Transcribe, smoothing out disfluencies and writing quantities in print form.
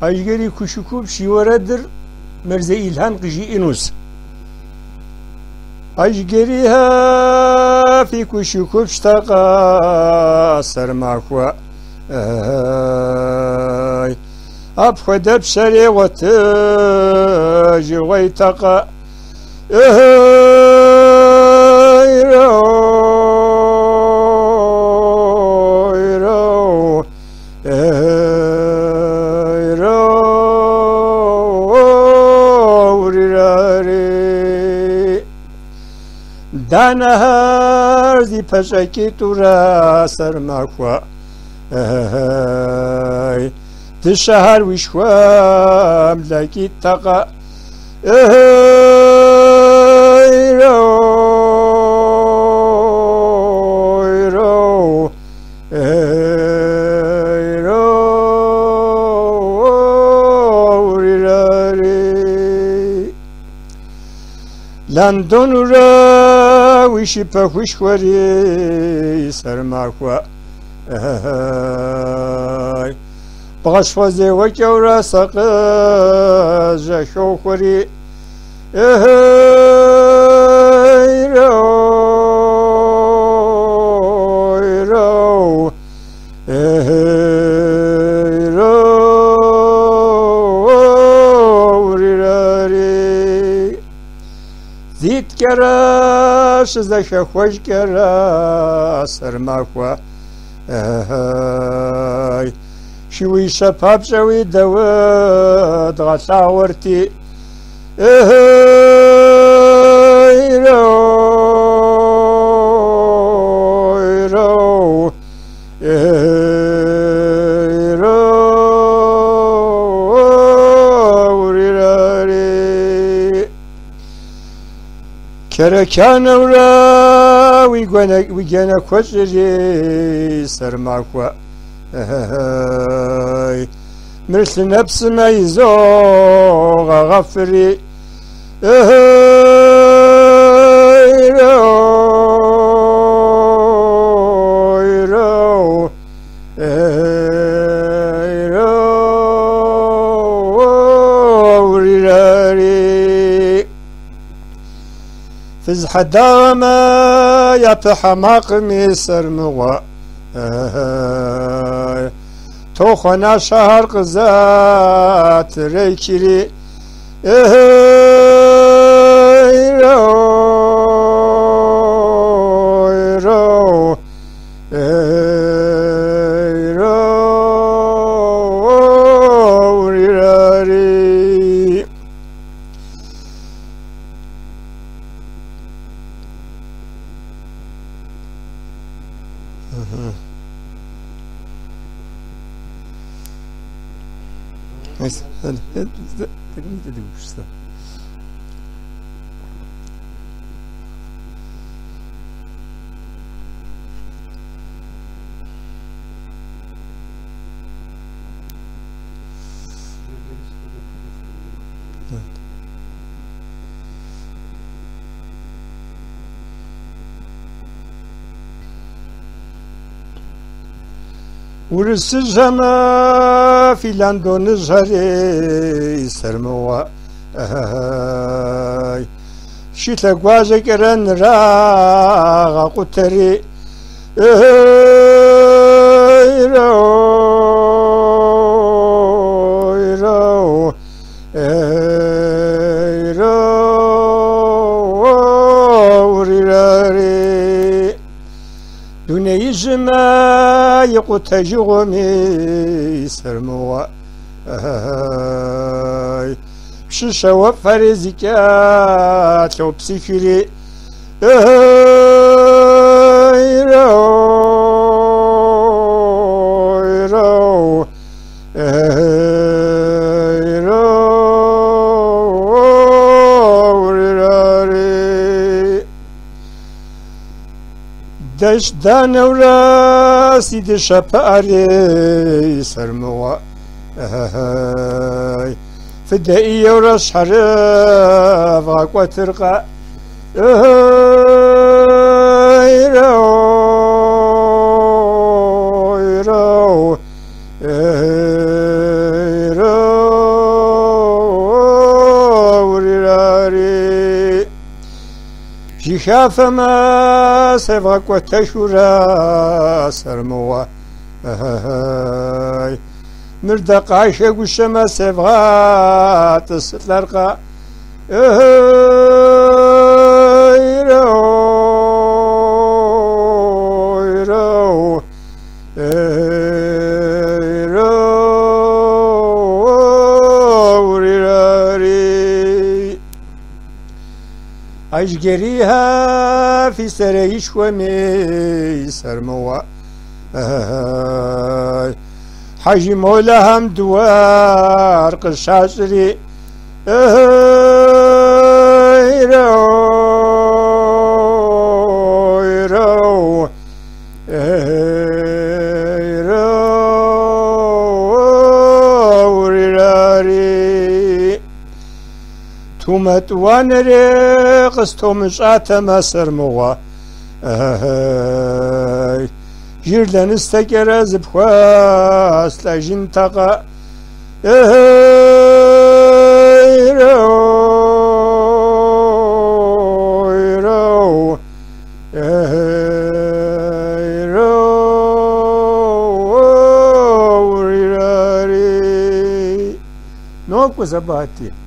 أجري كشكوب شي وردر مرزي إلهان قجي إنوس أجريها في كشكوب اشتاقا سرماكوا أبخد بشري وتجي ويتقى دانهار زی پشکی تو را سرماکوا تشهر وشوام لکی تقا لندن را ویشی پخوش خوری سرماکوا باش فازه وکی و را ساقه جشو خوری زید کراش زش خوش کرا سرماکوا شوی شپاب شوی دواد غطاورتی كركان ولا ويجانا كوجري سرماكوا مثل نفس ما يزوغ غفري فز حدا ما يبحماق ميسر مغوا تو خنا شهر قزات ريكري ورسجنا في لندن جاري سرموا شيت لقواجك رن راغ قتري دنيا جما يقتجي غمي سرموا بشيشة وفرزكات لو بسكري دش دانه و راسی دش پاری سرموا فدائي وراس حرف غاكوا ترقى شافما سيفغك وتشورا سرموا مردق عايشة وشما سيفغا تسلرقا أشجريها في سريش ومي سرموا حاجي مولا هم دوار قشاشري تومت وانري قستو مشات مسر موا جيرلن استكر زبخواس لاجين تقا نوك وزباتي